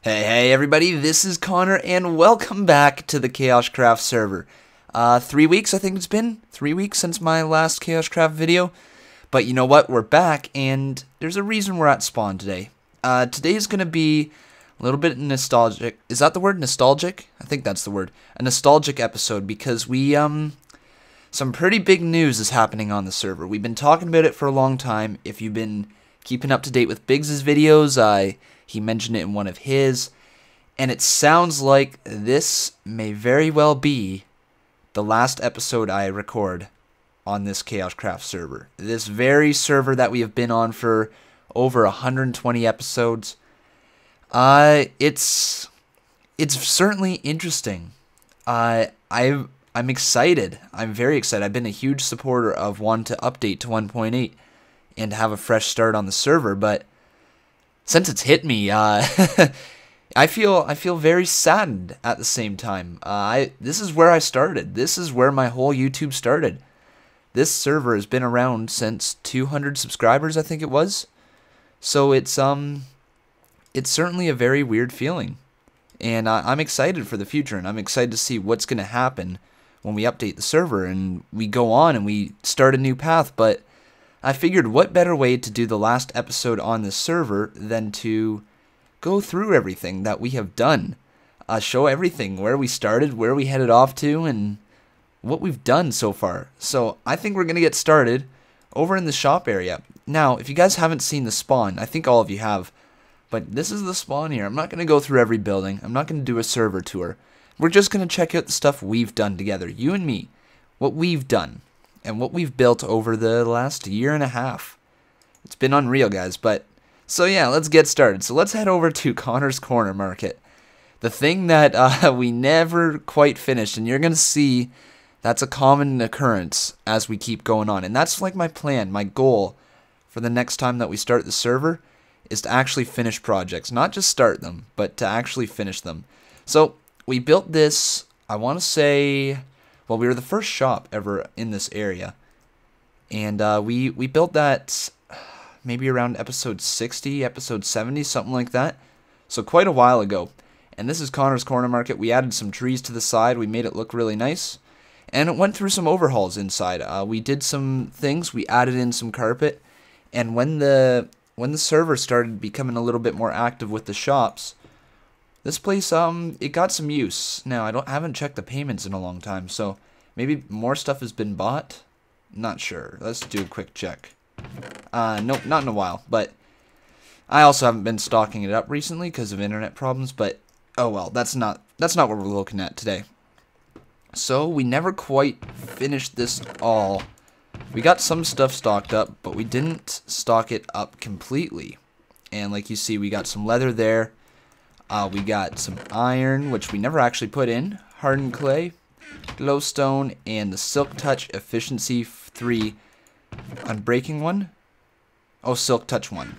Hey everybody, this is Connor and welcome back to the KaoshKraft server. 3 weeks I think it's been, 3 weeks since my last KaoshKraft video. But you know what, we're back and there's a reason we're at spawn today. Today is going to be a little bit nostalgic. Is that the word, nostalgic? I think that's the word. A nostalgic episode because some pretty big news is happening on the server. We've been talking about it for a long time. If you've been keeping up to date with Biggs's videos, he mentioned it in one of his, and it sounds like this may very well be the last episode I record on this KaoshKraft server. This very server that we have been on for over 120 episodes. It's certainly interesting. I'm excited. I'm very excited. I've been a huge supporter of wanting to update to 1.8 and have a fresh start on the server, but since it's hit me, I feel very saddened at the same time. This is where I started. This is where my whole YouTube started. This server has been around since 200 subscribers, I think it was. So it's certainly a very weird feeling, and I'm excited for the future, and I'm excited to see what's going to happen when we update the server and we go on and we start a new path. But I figured what better way to do the last episode on this server than to go through everything that we have done. Show everything, where we started, where we headed off to, and what we've done so far. So I think we're going to get started over in the shop area. Now, if you guys haven't seen the spawn, I think all of you have, but this is the spawn here. I'm not going to go through every building. I'm not going to do a server tour. We're just going to check out the stuff we've done together, you and me, what we've done. And what we've built over the last year and a half. It's been unreal, guys. But so yeah, let's get started. So let's head over to Connor's Corner Market. The thing that we never quite finished, and you're going to see that's a common occurrence as we keep going on. And that's like my plan, my goal for the next time that we start the server is to actually finish projects. Not just start them, but to actually finish them. So we built this, I want to say, well, we were the first shop ever in this area, and we built that maybe around episode 60, episode 70, something like that, so quite a while ago. And this is Connor's Corner Market. We added some trees to the side, we made it look really nice, and it went through some overhauls inside. We did some things, we added in some carpet, and when the server started becoming a little bit more active with the shops, this place, it got some use. Now, I haven't checked the payments in a long time, so maybe more stuff has been bought? Not sure. Let's do a quick check. Nope, not in a while, but I also haven't been stocking it up recently because of internet problems, but oh well, that's not what we're looking at today. So, we never quite finished this all. We got some stuff stocked up, but we didn't stock it up completely. And like you see, we got some leather there. We got some iron, which we never actually put in, hardened clay, glowstone, and the Silk Touch Efficiency 3 Unbreaking one. Oh, Silk Touch 1.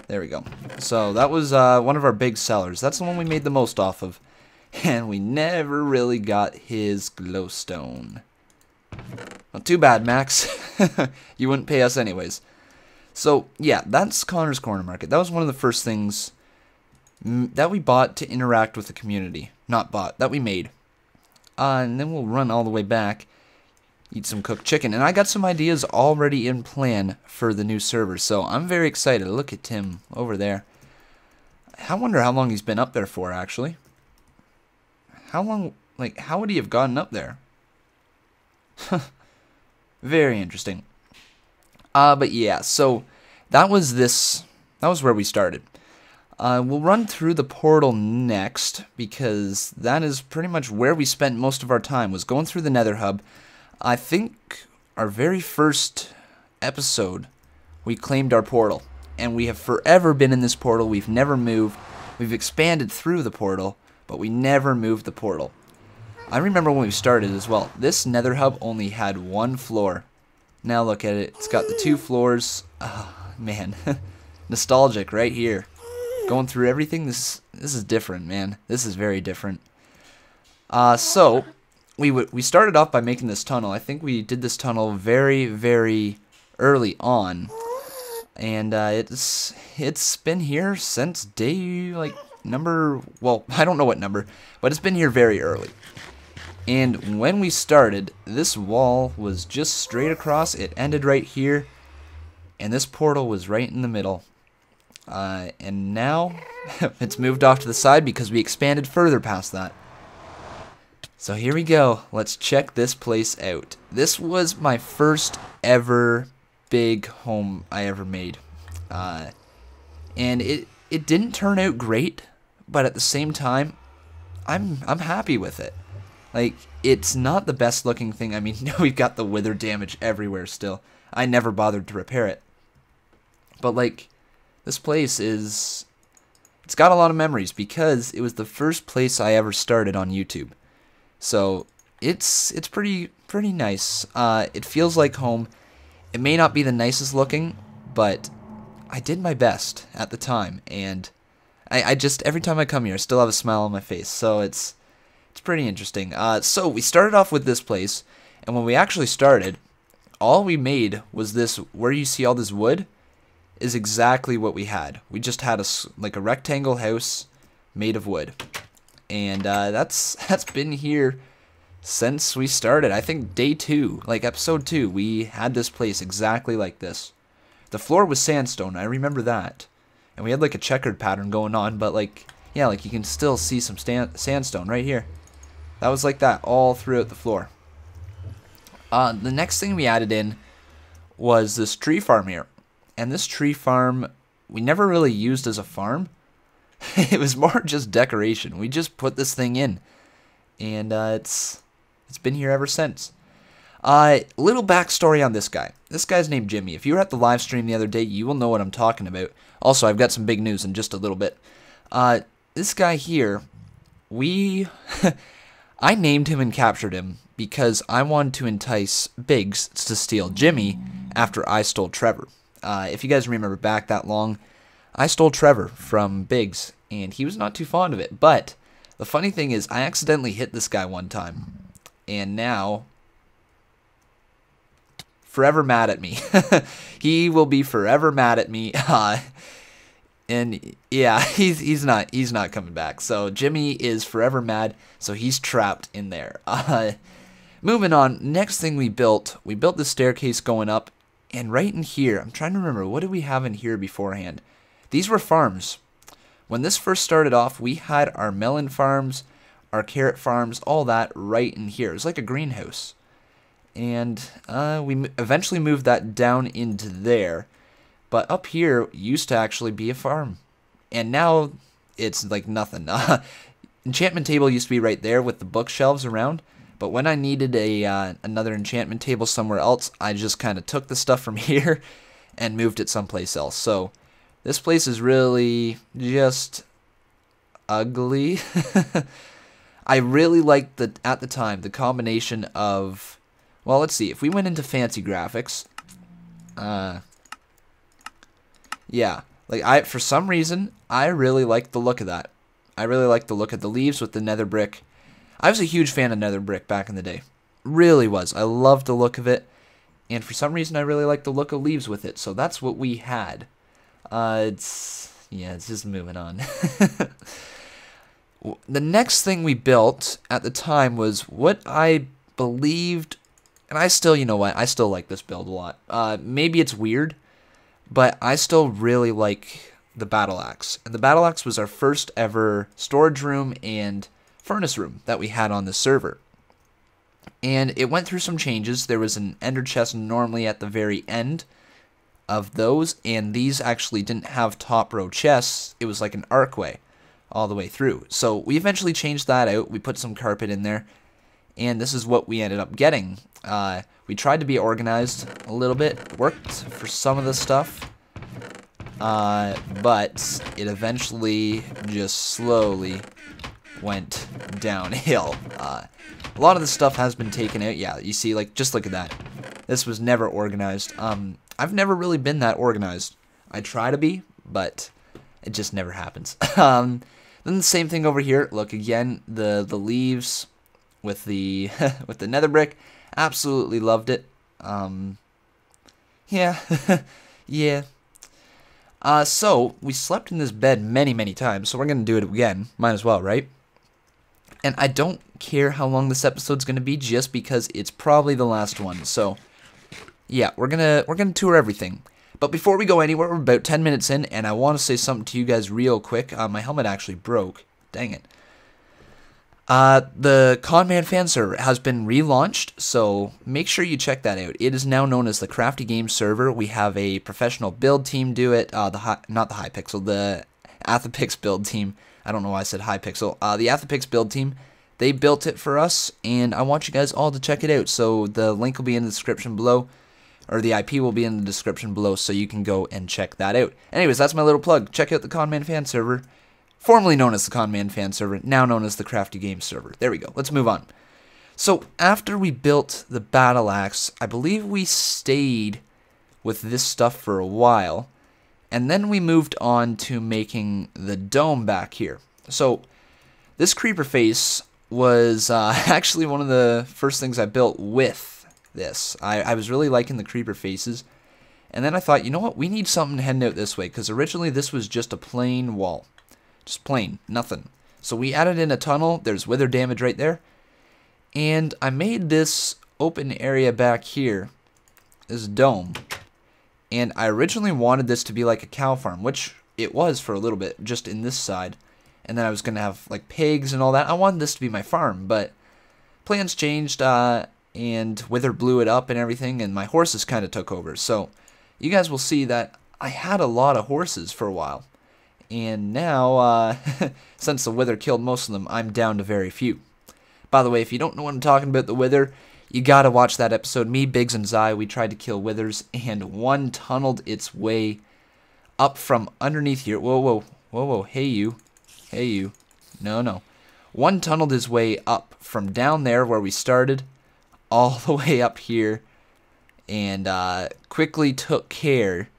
There we go. So that was one of our big sellers. That's the one we made the most off of. And we never really got his glowstone. Well, too bad, Max. You wouldn't pay us anyways. So, yeah, that's Connor's Corner Market. That was one of the first things that we bought to interact with the community. Not bought, that we made. And then we'll run all the way back, eat some cooked chicken. And I got some ideas already in plan for the new server, so I'm very excited. Look at Tim over there. I wonder how long he's been up there for, actually. How long, like, how would he have gotten up there? Very interesting. But yeah, so that was where we started. We'll run through the portal next, because that is pretty much where we spent most of our time, was going through the Nether Hub. I think our very first episode, we claimed our portal, and we have forever been in this portal. We've never moved. We've expanded through the portal, but we never moved the portal. I remember when we started as well, this Nether Hub only had one floor. Now look at it, it's got the 2 floors. Oh, man, nostalgic right here. Going through everything, this is different, man. This is very different. So we started off by making this tunnel. I think we did this tunnel very, very early on, and it's been here since day like number, well, I don't know what number, but it's been here very early. And when we started, this wall was just straight across. It ended right here, and this portal was right in the middle. And now it's moved off to the side because we expanded further past that. So here we go. Let's check this place out. This was my first ever big home I ever made. And it didn't turn out great, but at the same time, I'm happy with it. Like, it's not the best looking thing. I mean, we've got the wither damage everywhere still. I never bothered to repair it. But like, this place it's got a lot of memories because it was the first place I ever started on YouTube. So it's pretty nice. It feels like home. It may not be the nicest looking, but I did my best at the time, and I just, every time I come here, I still have a smile on my face. So it's pretty interesting. So we started off with this place, and when we actually started, all we made was this, where you see all this wood, is exactly what we had. We just had like a rectangle house made of wood. And that's been here since we started. I think day 2, like episode 2, we had this place exactly like this. The floor was sandstone, I remember that. And we had like a checkered pattern going on, but like, yeah, like you can still see some sandstone right here. That was like that all throughout the floor. The next thing we added in was this tree farm here. And this tree farm, we never really used as a farm. It was more just decoration. We just put this thing in. And it's been here ever since. Little backstory on this guy. This guy's named Jimmy. If you were at the live stream the other day, you will know what I'm talking about. Also, I've got some big news in just a little bit. This guy here, I named him and captured him because I wanted to entice Biggs to steal Jimmy after I stole Trevor. If you guys remember back that long, I stole Trevor from Biggs, and he was not too fond of it. But the funny thing is, I accidentally hit this guy one time, and now forever mad at me. He will be forever mad at me. And yeah, he's not coming back. So Jimmy is forever mad. So he's trapped in there. Moving on. Next thing we built the staircase going up, and right in here, I'm trying to remember, what did we have in here beforehand? These were farms. When this first started off, we had our melon farms, our carrot farms, all that right in here. It was like a greenhouse. And we eventually moved that down into there. But up here used to actually be a farm. And now it's like nothing. Enchantment table used to be right there with the bookshelves around. But when I needed another enchantment table somewhere else, I just kind of took the stuff from here and moved it someplace else. So this place is really just ugly. I really liked at the time the combination of, well, let's see, if we went into fancy graphics, yeah, like for some reason I really liked the look of that. I really liked the look of the leaves with the nether brick. I was a huge fan of nether brick back in the day. Really was. I loved the look of it. And for some reason I really liked the look of leaves with it. So that's what we had. It's just moving on. The next thing we built at the time was what I believed, and I still, you know what, I still like this build a lot. Maybe it's weird, but I still really like the battle axe. And the battle axe was our first ever storage room and furnace room that we had on the server. And it went through some changes. There was an ender chest normally at the very end of those, and these actually didn't have top row chests. It was like an archway all the way through. So we eventually changed that out. We put some carpet in there, and this is what we ended up getting. We tried to be organized a little bit. Worked for some of the stuff, but it eventually just slowly went downhill. A lot of the stuff has been taken out. Yeah, you see, like, just look at that. This was never organized. I've never really been that organized. I try to be, but it just never happens. Then the same thing over here. Look again, the leaves with the with the nether brick. Absolutely loved it. Yeah, yeah. So we slept in this bed many, many times, so we're going to do it again. Might as well, right? And I don't care how long this episode's going to be, just because it's probably the last one. So, yeah, we're gonna tour everything. But before we go anywhere, we're about 10 minutes in, and I want to say something to you guys real quick. My helmet actually broke. Dang it. The Conman fan server has been relaunched, so make sure you check that out. It is now known as the CraftyGames Server. We have a professional build team do it. Not the Hypixel, the Athapix build team. I don't know why I said Hypixel. The Athapix build team, they built it for us, and I want you guys all to check it out. So the link will be in the description below, or the IP will be in the description below, so you can go and check that out. Anyways, that's my little plug. Check out the Conman fan server. Formerly known as the Conman fan server, now known as the CraftyGames server. There we go. Let's move on. So, after we built the battle axe, I believe we stayed with this stuff for a while, and then we moved on to making the dome back here. So, this creeper face was actually one of the first things I built with this. I was really liking the creeper faces, and then I thought, you know what, we need something heading out this way, because originally this was just a plain wall. Just plain, nothing. So we added in a tunnel. There's wither damage right there. And I made this open area back here, this dome. And I originally wanted this to be like a cow farm, which it was for a little bit, just in this side. And then I was going to have like pigs and all that. I wanted this to be my farm, but plans changed and wither blew it up and everything, and my horses kind of took over. So you guys will see that I had a lot of horses for a while. And now, since the wither killed most of them, I'm down to very few. By the way, if you don't know what I'm talking about, the wither, you gotta watch that episode. Me, Biggs, and Zai, we tried to kill withers, and one tunneled its way up from underneath here. Whoa, whoa, whoa, whoa, hey you. Hey you. No, no. One tunneled his way up from down there where we started, all the way up here, and quickly took care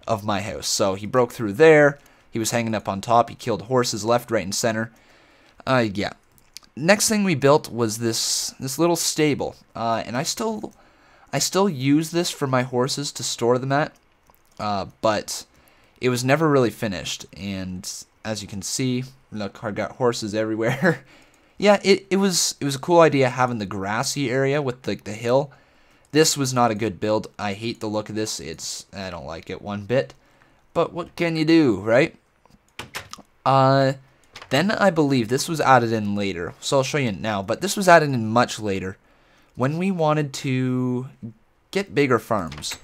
of my house. So he broke through there. He was hanging up on top. He killed horses left, right, and center. Yeah. Next thing we built was this little stable, and I still use this for my horses to store them at, but it was never really finished. And as you can see, look, I got horses everywhere. Yeah, it was a cool idea having the grassy area with like the hill. This was not a good build. I hate the look of this. I don't like it one bit. But what can you do, right? Then I believe this was added in later, so I'll show you now, but this was added in much later. When we wanted to get bigger farms,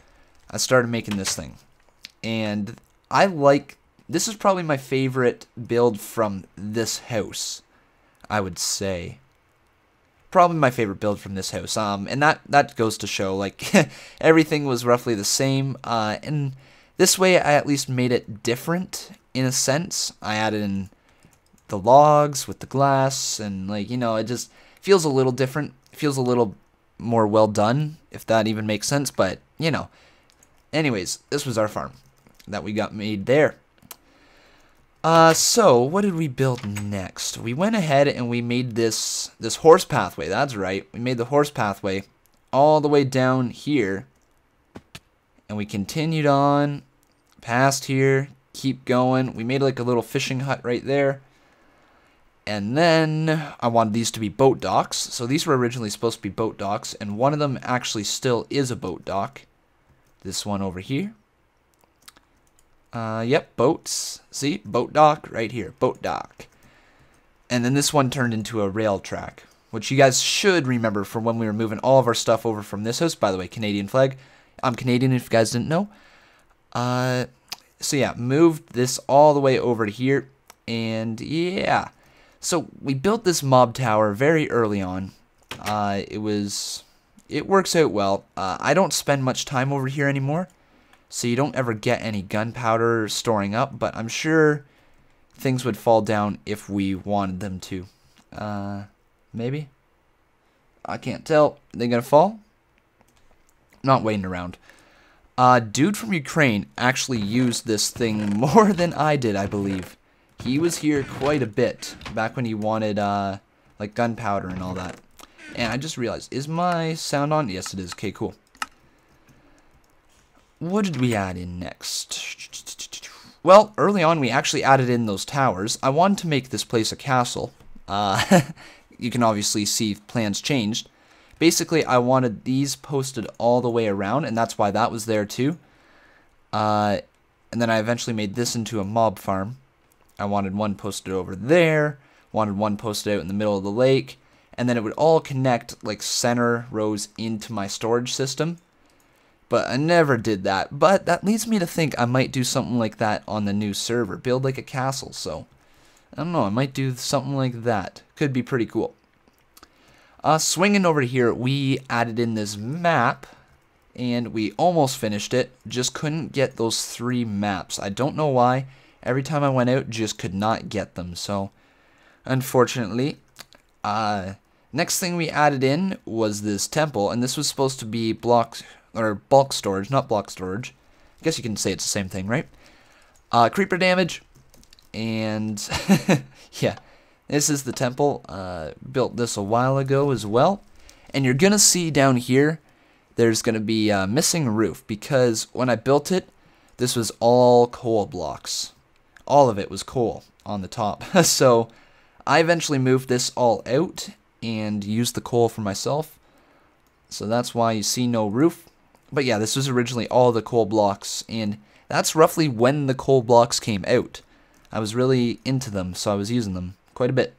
I started making this thing. And this is probably my favorite build from this house, I would say. Probably my favorite build from this house, and that goes to show, like, everything was roughly the same, and this way I at least made it different. In a sense, I added in the logs with the glass, and like, you know, it just feels a little different. It feels a little more well done, if that even makes sense, but, you know. Anyways, this was our farm that we got made there. So, what did we build next? We went ahead and we made this horse pathway. That's right. We made the horse pathway all the way down here, and we continued on past here. Keep going. We made like a little fishing hut right there. And then I wanted these to be boat docks. So these were originally supposed to be boat docks, and one of them actually still is a boat dock. This one over here. Yep, boats. See? Boat dock right here. Boat dock. And then this one turned into a rail track, which you guys should remember from when we were moving all of our stuff over from this house. By the way, Canadian flag. I'm Canadian if you guys didn't know. So yeah, moved this all the way over to here, and yeah. So we built this mob tower very early on. It works out well. I don't spend much time over here anymore, so you don't ever get any gunpowder storing up, but I'm sure things would fall down if we wanted them to. Maybe? I can't tell. Are they gonna fall? Not waiting around. Dude from Ukraine actually used this thing more than I did, I believe. He was here quite a bit back when he wanted like gunpowder and all that. And I just realized, is my sound on? Yes, it is. Okay, cool. What did we add in next? Well, early on we actually added in those towers. I wanted to make this place a castle. You can obviously see plans changed. Basically, I wanted these posted all the way around, and that's why that was there too. And then I eventually made this into a mob farm. I wanted one posted over there, wanted one posted out in the middle of the lake, and then it would all connect like center rows into my storage system. But I never did that. But that leads me to think I might do something like that on the new server. Build like a castle, so I don't know, I might do something like that. Could be pretty cool. Swinging over here, we added in this map, and we almost finished it. Just couldn't get those 3 maps. I don't know why. Every time I went out, just could not get them. So, unfortunately, next thing we added in was this temple, and this was supposed to be bulk storage, not block storage. I guess you can say it's the same thing, right? Creeper damage, and yeah. This is the temple. Built this a while ago as well. And you're going to see down here, there's going to be a missing roof. Because when I built it, this was all coal blocks. All of it was coal on the top. So I eventually moved this all out and used the coal for myself. So that's why you see no roof. But yeah, this was originally all the coal blocks. And that's roughly when the coal blocks came out. I was really into them, so I was using them quite a bit.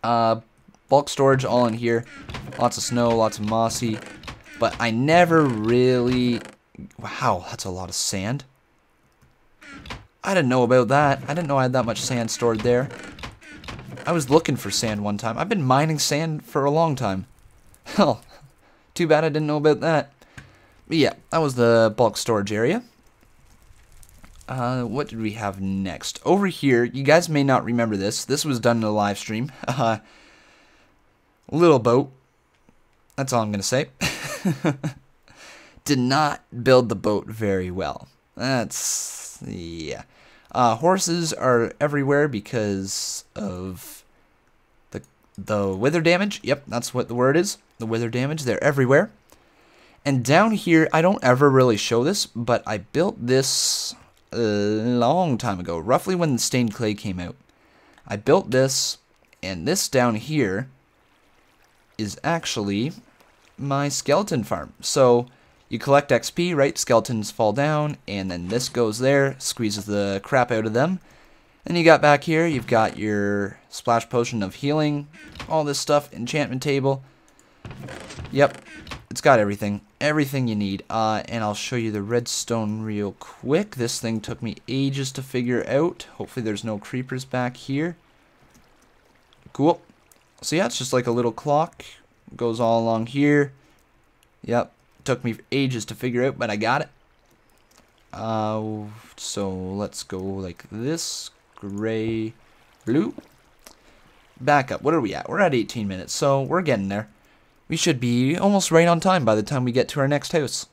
Bulk storage all in here. Lots of snow, lots of mossy. But I never really... Wow, that's a lot of sand. I didn't know about that. I didn't know I had that much sand stored there. I was looking for sand one time. I've been mining sand for a long time. Hell, too bad I didn't know about that. But yeah, that was the bulk storage area. What did we have next? Over here, you guys may not remember this. This was done in a live stream. Little boat. That's all I'm going to say. Did not build the boat very well. That's, yeah. Horses are everywhere because of the weather damage. Yep, that's what the word is. The weather damage. They're everywhere. And down here, I don't ever really show this, but I built this a long time ago, roughly when the stained clay came out. I built this, and this down here is actually my skeleton farm. So you collect XP, right? Skeletons fall down, and then this goes there, squeezes the crap out of them. Then you got back here, you've got your splash potion of healing, all this stuff, enchantment table. Yep, it's got everything. Everything you need. And I'll show you the redstone real quick. This thing took me ages to figure out. Hopefully there's no creepers back here. Cool. So yeah, it's just like a little clock. Goes all along here. Yep. Took me ages to figure out, but I got it. So let's go like this. Gray, blue. Back up. What are we at? We're at 18 minutes, so we're getting there. We should be almost right on time by the time we get to our next house.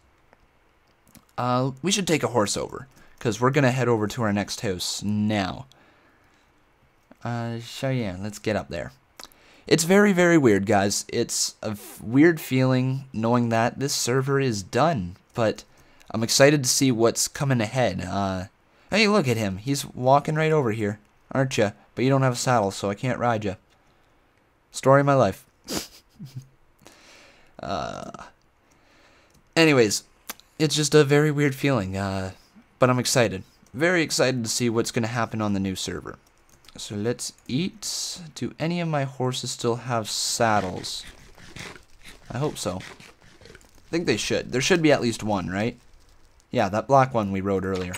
We should take a horse over, because we're going to head over to our next house now. So yeah, let's get up there. It's very, very weird, guys. It's a weird feeling knowing that this server is done, but I'm excited to see what's coming ahead. Hey, look at him. He's walking right over here, aren't you? But you don't have a saddle, so I can't ride you. Story of my life. Anyways, it's just a very weird feeling, but I'm excited. Very excited to see what's going to happen on the new server. So let's eat. Do any of my horses still have saddles? I hope so. I think they should. There should be at least one, right? Yeah, that black one we rode earlier.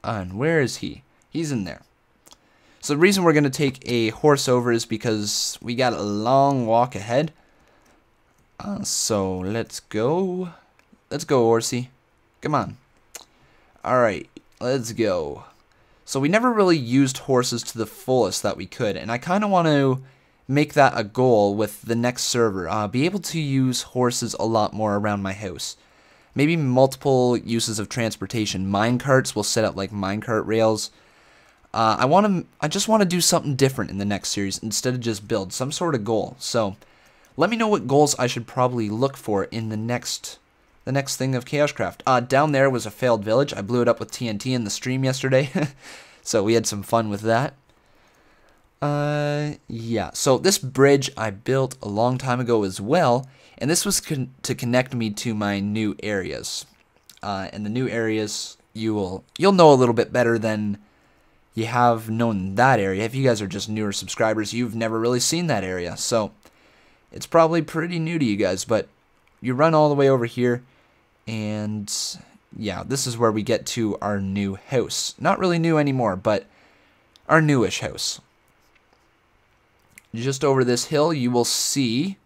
And where is he? He's in there. So the reason we're going to take a horse over is because we got a long walk ahead. So let's go. Let's go, horsey. Come on. Alright, let's go. So we never really used horses to the fullest that we could, and I kind of want to make that a goal with the next server. Be able to use horses a lot more around my house. Maybe multiple uses of transportation. Minecarts, we'll set up like minecart rails. I just want to do something different in the next series instead of just build some sort of goal. So let me know what goals I should probably look for in the next the next thing of KaoshKraft. Down there was a failed village. I blew it up with TNT in the stream yesterday, so we had some fun with that. Yeah, so this bridge I built a long time ago as well, and this was to connect me to my new areas. And the new areas, you'll know a little bit better than you have known that area. If you guys are just newer subscribers, you've never really seen that area, so it's probably pretty new to you guys, but you run all the way over here, and yeah, this is where we get to our new house. Not really new anymore, but our newish house. Just over this hill, you will see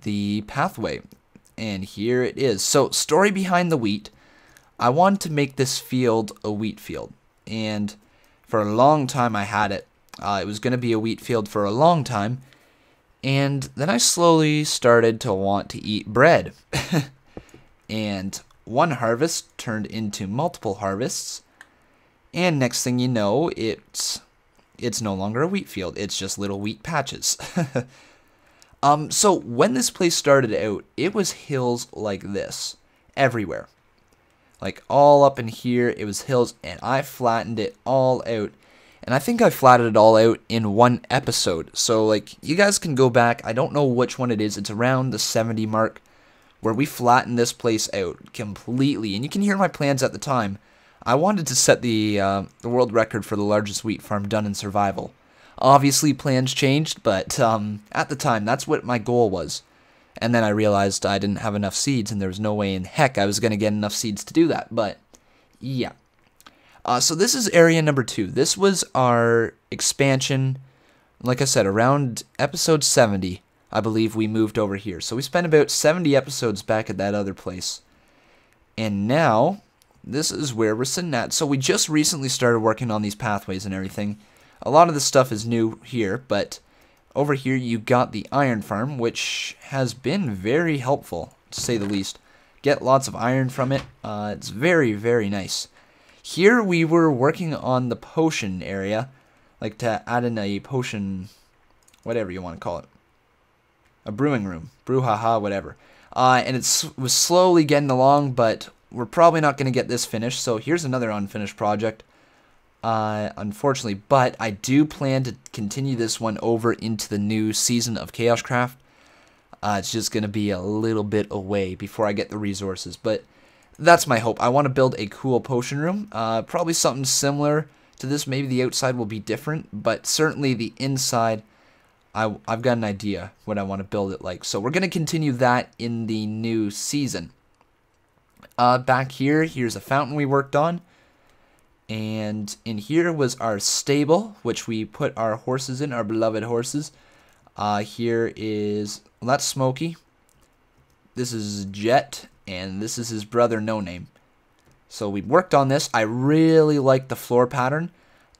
the pathway, and here it is. So, story behind the wheat. I wanted to make this field a wheat field, and for a long time I had it. It was going to be a wheat field for a long time, and then I slowly started to want to eat bread. And one harvest turned into multiple harvests, and next thing you know, it's no longer a wheat field. It's just little wheat patches. So when this place started out, it was hills like this everywhere. Like all up in here, it was hills, and I flattened it all out. And I think I flattened it all out in one episode. So like you guys can go back. I don't know which one it is. It's around the 70 mark where we flattened this place out completely. And you can hear my plans at the time. I wanted to set the world record for the largest wheat farm done in survival. Obviously, plans changed, but at the time, that's what my goal was. And then I realized I didn't have enough seeds, and there was no way in heck I was going to get enough seeds to do that. But, yeah. So this is area number 2. This was our expansion. Like I said, around episode 70, I believe we moved over here. So we spent about 70 episodes back at that other place. And now this is where we're sitting at. So we just recently started working on these pathways and everything. A lot of this stuff is new here, but over here you got the iron farm, which has been very helpful, to say the least. Get lots of iron from it. It's very, very nice. Here we were working on the potion area, like to add in a potion, whatever you want to call it. A brewing room, brouhaha, whatever. And it was slowly getting along, but we're probably not going to get this finished, so here's another unfinished project. Unfortunately, but I do plan to continue this one over into the new season of KaoshKraft. It's just going to be a little bit away before I get the resources, but that's my hope. I want to build a cool potion room, probably something similar to this. Maybe the outside will be different, but certainly the inside, I've got an idea what I want to build it like. So we're going to continue that in the new season. Back here, here's a fountain we worked on. And in here was our stable, which we put our horses in, our beloved horses. Here is, well, that's Smokey. This is Jet, and this is his brother, No Name. So we worked on this. I really like the floor pattern,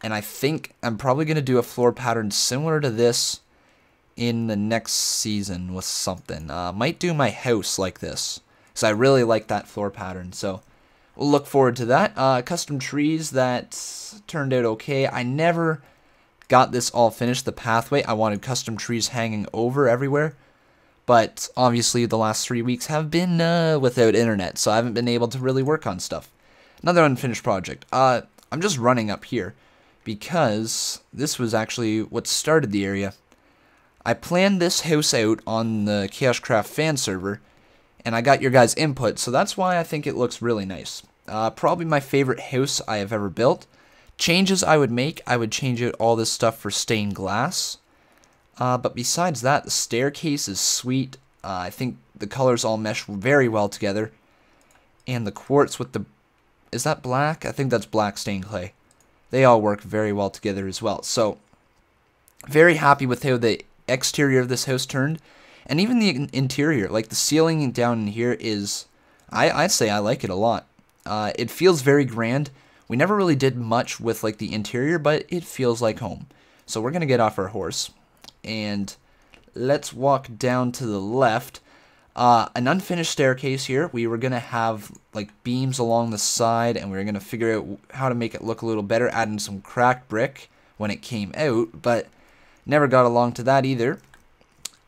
and I think I'm probably going to do a floor pattern similar to this in the next season with something. Might do my house like this, because I really like that floor pattern. So we'll look forward to that. Custom trees, that turned out okay. I never got this all finished, the pathway. I wanted custom trees hanging over everywhere. But obviously the last 3 weeks have been without internet, so I haven't been able to really work on stuff. Another unfinished project. I'm just running up here because this was actually what started the area. I planned this house out on the KaoshKraft fan server, and I got your guys' input, so that's why I think it looks really nice. Probably my favorite house I have ever built. Changes I would make, I would change out all this stuff for stained glass. But besides that, the staircase is sweet. I think the colors all mesh very well together. And the quartz with the... Is that black? I think that's black stained clay. They all work very well together as well. So, very happy with how the exterior of this house turned. And even the interior, like the ceiling down in here is... I'd say I like it a lot. It feels very grand. We never really did much with like the interior, but it feels like home. So we're going to get off our horse. And let's walk down to the left. An unfinished staircase here. We were going to have like beams along the side, and we were going to figure out how to make it look a little better, adding some cracked brick when it came out, but never got along to that either.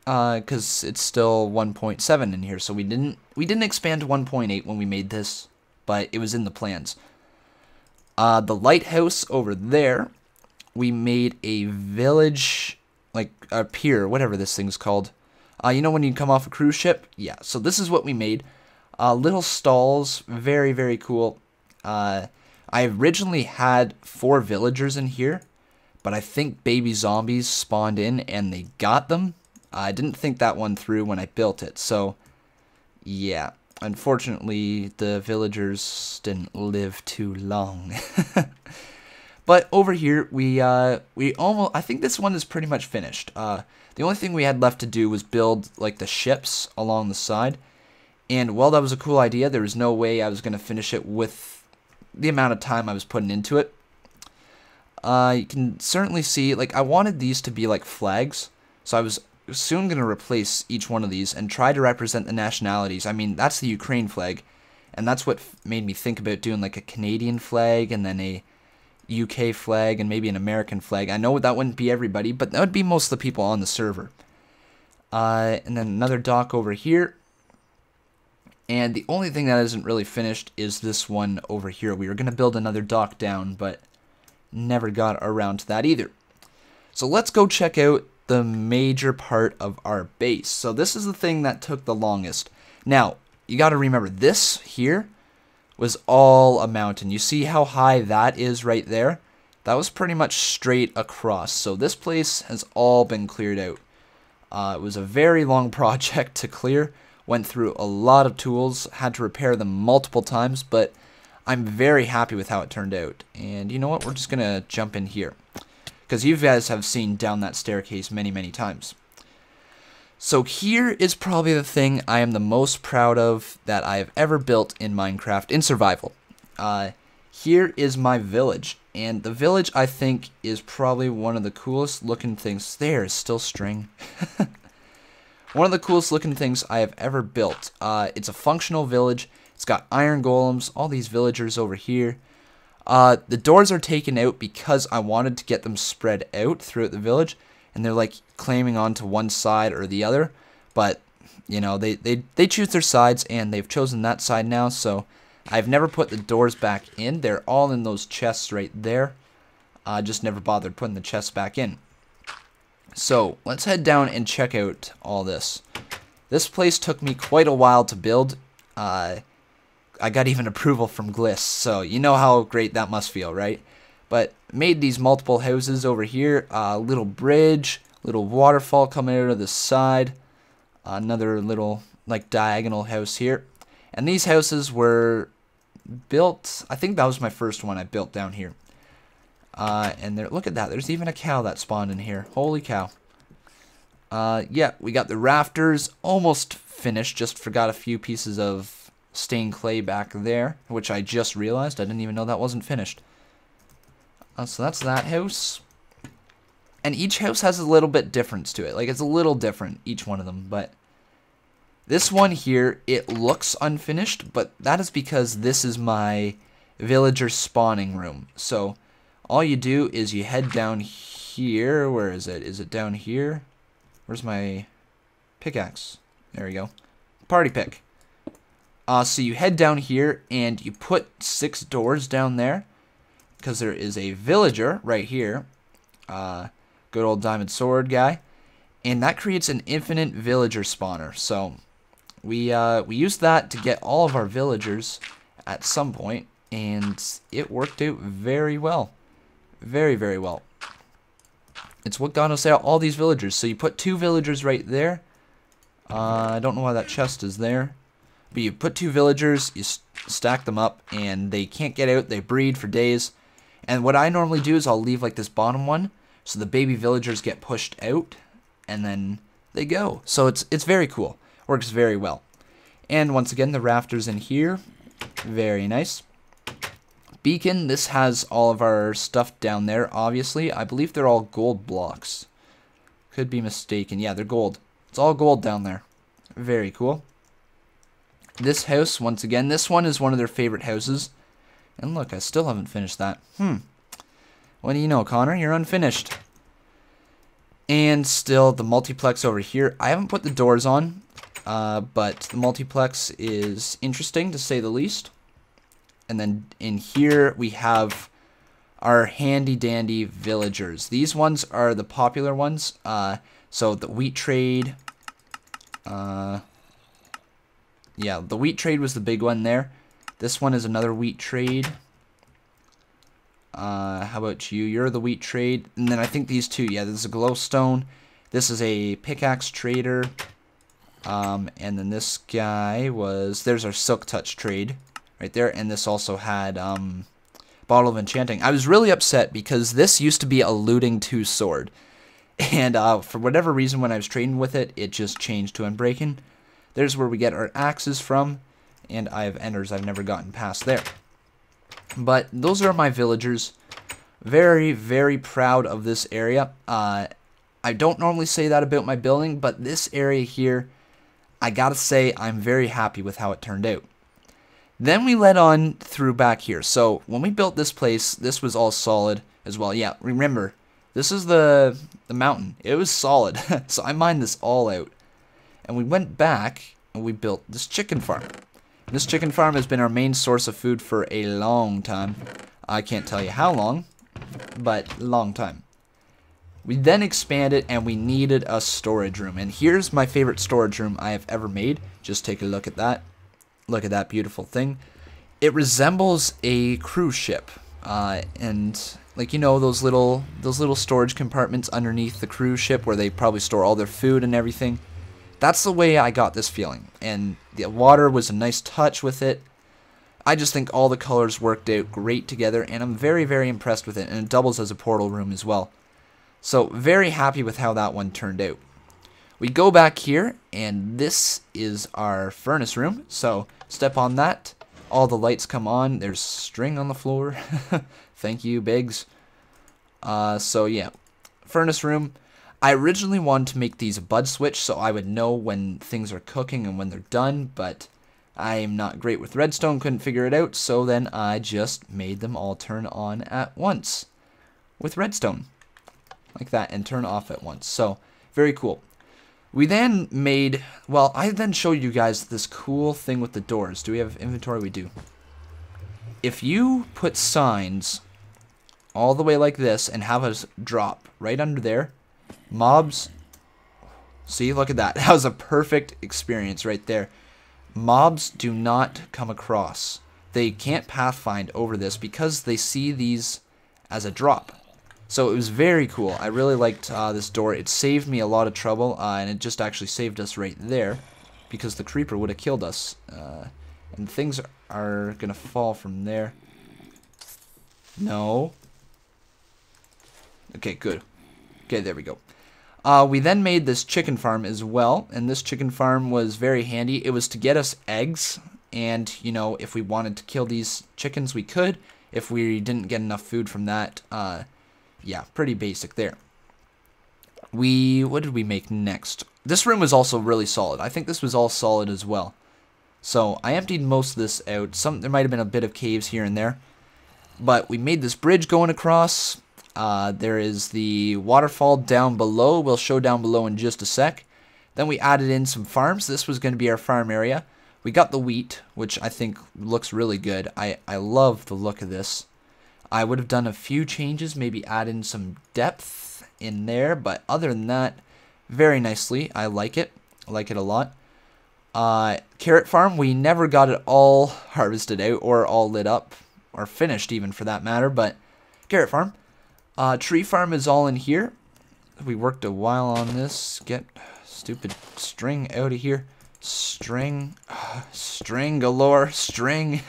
because it's still 1.7 in here. So we didn't expand to 1.8 when we made this, but it was in the plans. The lighthouse over there, we made a village, like a pier, whatever this thing's called. You know when you come off a cruise ship? Yeah, so this is what we made. Little stalls, very, very cool. I originally had 4 villagers in here, but I think baby zombies spawned in and they got them. I didn't think that one through when I built it, so yeah. Unfortunately, the villagers didn't live too long. But over here, we almost, I think this one is pretty much finished. The only thing we had left to do was build like the ships along the side. And while that was a cool idea, there was no way I was going to finish it with the amount of time I was putting into it. You can certainly see, like, I wanted these to be like flags. So I was soon going to replace each one of these and try to represent the nationalities. I mean, that's the Ukraine flag. And that's what made me think about doing like a Canadian flag and then a UK flag and maybe an American flag. I know that wouldn't be everybody, but that would be most of the people on the server. And then another dock over here. And the only thing that isn't really finished is this one over here. We were going to build another dock down, but never got around to that either. So let's go check out the major part of our base. So this is the thing that took the longest. Now, you got to remember, this here was all a mountain. You see how high that is right there? That was pretty much straight across. So this place has all been cleared out. It was a very long project to clear. Went through a lot of tools, had to repair them multiple times, but I'm very happy with how it turned out. And you know what? We're just going to jump in here, because you guys have seen down that staircase many, many times. So here is probably the thing I am the most proud of that I have ever built in Minecraft in survival. Here is my village, and the village I think is probably one of the coolest looking things. There is still string. One of the coolest looking things I have ever built. It's a functional village. It's got iron golems, all these villagers over here. The doors are taken out because I wanted to get them spread out throughout the village, and they're like claiming onto one side or the other, but you know, they choose their sides, and they've chosen that side now, so I've never put the doors back in. They're all in those chests right there. Just never bothered putting the chests back in. So let's head down and check out all this. This place took me quite a while to build. I got even approval from Gliss, so you know how great that must feel, right? But made these multiple houses over here, little bridge, little waterfall coming out of the side, another little like diagonal house here. And these houses were built, I think that was my first one I built down here. And there, look at that, there's even a cow that spawned in here. Holy cow. Yeah, we got the rafters almost finished, just forgot a few pieces of stained clay back there, which I just realized. I didn't even know that wasn't finished. So that's that house. And each house has a little bit difference to it. Like, it's a little different, each one of them. But this one here, it looks unfinished, but that is because this is my villager spawning room. So all you do is you head down here. Where is it? Is it down here? Where's my pickaxe? There we go. Party pick. So you head down here and you put 6 doors down there, because there is a villager right here. Good old diamond sword guy. And that creates an infinite villager spawner. So we used that to get all of our villagers at some point, and it worked out very well. Very, very well. It's what got us out all these villagers. So you put 2 villagers right there. I don't know why that chest is there. But you put 2 villagers, you stack them up, and they can't get out. They breed for days. And what I normally do is I'll leave like this bottom one, so the baby villagers get pushed out, and then they go. So it's very cool. Works very well. And once again, the rafters in here. Very nice. Beacon, this has all of our stuff down there, obviously. I believe they're all gold blocks. Could be mistaken. Yeah, they're gold. It's all gold down there. Very cool. This house, once again, this one is one of their favorite houses. And look, I still haven't finished that. What do you know, Connor? You're unfinished. And still the multiplex over here. I haven't put the doors on, but the multiplex is interesting to say the least. And then in here we have our handy dandy villagers. These ones are the popular ones. So the wheat trade. Yeah, the wheat trade was the big one there. This one is another wheat trade. How about you? You're the wheat trade. And then I think these two, yeah, this is a glowstone. This is a pickaxe trader. And then this guy was, there's our silk touch trade right there. And this also had bottle of enchanting. I was really upset because this used to be a looting 2 sword. And for whatever reason, when I was trading with it, it just changed to unbreaking. There's where we get our axes from. And I have enders. I've never gotten past there. But those are my villagers. Very, very proud of this area. I don't normally say that about my building, but this area here, I gotta say, I'm very happy with how it turned out. Then we led on through back here. So when we built this place, this was all solid as well. Yeah, remember, this is the mountain. It was solid. So I mined this all out. And we went back and we built this chicken farm. This chicken farm has been our main source of food for a long time. I can't tell you how long, but long time. We then expanded and we needed a storage room. And here's my favorite storage room I have ever made. Just take a look at that. Look at that beautiful thing. It resembles a cruise ship. And like, you know, those little storage compartments underneath the cruise ship where they probably store all their food and everything. That's the way I got this feeling, and the water was a nice touch with it. I just think all the colors worked out great together, and I'm very, very impressed with it, and it doubles as a portal room as well. So, very happy with how that one turned out. We go back here, and this is our furnace room, so step on that. All the lights come on. There's string on the floor. Thank you, Biggs. So, yeah, furnace room. I originally wanted to make these a bud switch so I would know when things are cooking and when they're done, but I'm not great with redstone, couldn't figure it out, so then I just made them all turn on at once with redstone, like that, and turn off at once. So, very cool. We then made, well, I then showed you guys this cool thing with the doors. Do we have inventory? We do. If you put signs all the way like this and have us drop right under there, mobs, see, look at that. That was a perfect experience right there. Mobs do not come across. They can't pathfind over this because they see these as a drop. So it was very cool. I really liked this door. It saved me a lot of trouble, and it just actually saved us right there because the creeper would have killed us. And things are going to fall from there. No. Okay, good. Okay, there we go. We then made this chicken farm as well, and this chicken farm was very handy. It was to get us eggs, and, you know, if we wanted to kill these chickens, we could. If we didn't get enough food from that, yeah, pretty basic there. What did we make next? This room was also really solid. I think this was all solid as well. So I emptied most of this out. There might have been a bit of caves here and there, but we made this bridge going across. There is the waterfall down below. We'll show down below in just a sec. Then we added in some farms. This was going to be our farm area. We got the wheat, which I think looks really good. I love the look of this. I would have done a few changes, maybe add in some depth in there, but other than that, very nicely. I like it. I like it a lot. Carrot farm, we never got it all harvested out or all lit up, or finished even for that matter, but carrot farm. Tree farm is all in here. We worked a while on this. Get stupid string out of here. String galore, string.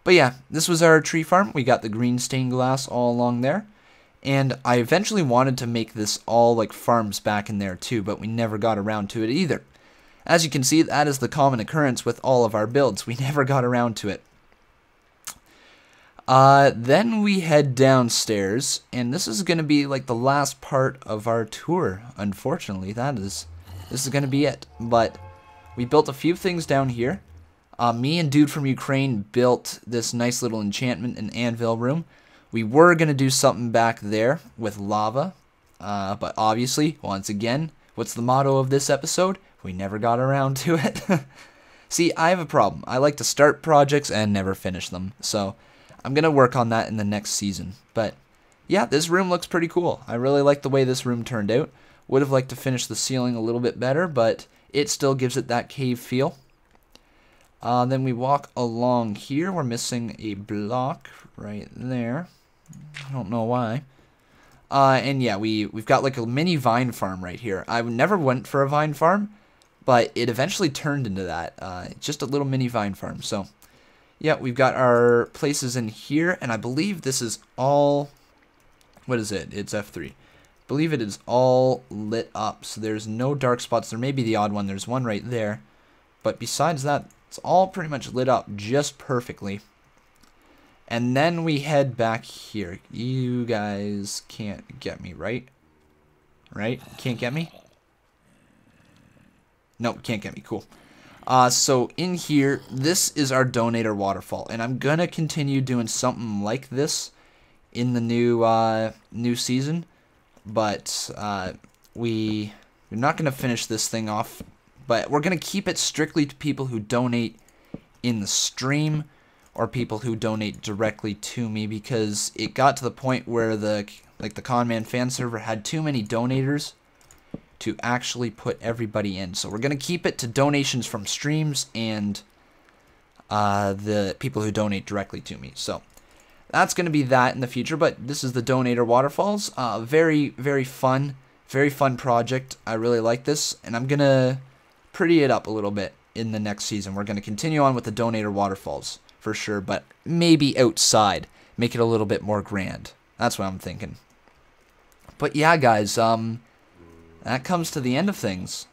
But yeah, this was our tree farm. We got the green stained glass all along there. And I eventually wanted to make this all like farms back in there too, but we never got around to it either. As you can see, that is the common occurrence with all of our builds. We never got around to it. Then we head downstairs, and this is going to be like the last part of our tour, unfortunately. This is going to be it. But we built a few things down here. Me and Dude from Ukraine built this nice little enchantment and anvil room. We were going to do something back there with lava, But obviously, once again, what's the motto of this episode? We never got around to it. See, I have a problem. I like to start projects and never finish them. So I'm going to work on that in the next season. But yeah, this room looks pretty cool. I really like the way this room turned out. Would have liked to finish the ceiling a little bit better, but it still gives it that cave feel. Then we walk along here. We're missing a block right there. I don't know why. And yeah, we've got like a mini vine farm right here. I never went for a vine farm, but it eventually turned into that. Just a little mini vine farm. So yeah, we've got our places in here, and I believe this is all... What is it? It's F3. I believe it is all lit up, so there's no dark spots. There may be the odd one. There's one right there. But besides that, it's all pretty much lit up just perfectly. And then we head back here. You guys can't get me, right? Right? Can't get me? Nope, can't get me. Cool. So in here, this is our donator waterfall. And I'm going to continue doing something like this in the new season. But we're not going to finish this thing off. But we're going to keep it strictly to people who donate in the stream or people who donate directly to me, because it got to the point where the Conman fan server had too many donators to actually put everybody in. So we're going to keep it to donations from streams and the people who donate directly to me. So that's going to be that in the future, but this is the donator waterfalls. Very, very fun project. I really like this, and I'm going to pretty it up a little bit in the next season. We're going to continue on with the donator waterfalls for sure, but maybe outside, make it a little bit more grand. That's what I'm thinking. But yeah, guys, that comes to the end of things.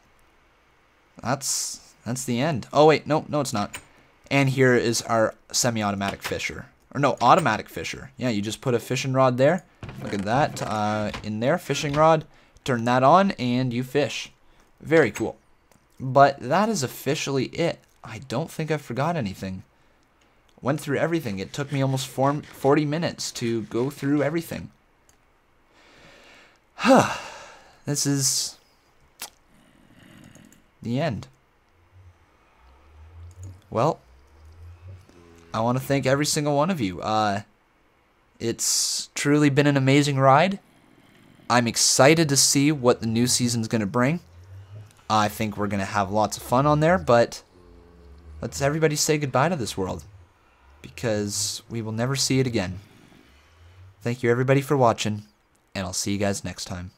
That's the end. Oh wait, no, it's not. And here is our semi-automatic fisher. Or no, automatic fisher. Yeah, you just put a fishing rod there. Look at that. In there, fishing rod. Turn that on, and you fish. Very cool. But that is officially it. I don't think I forgot anything. Went through everything. It took me almost 40 minutes to go through everything. This is the end. Well, I want to thank every single one of you. It's truly been an amazing ride. I'm excited to see what the new season's going to bring. I think we're going to have lots of fun on there, but let's everybody say goodbye to this world, because we will never see it again. Thank you everybody for watching, and I'll see you guys next time.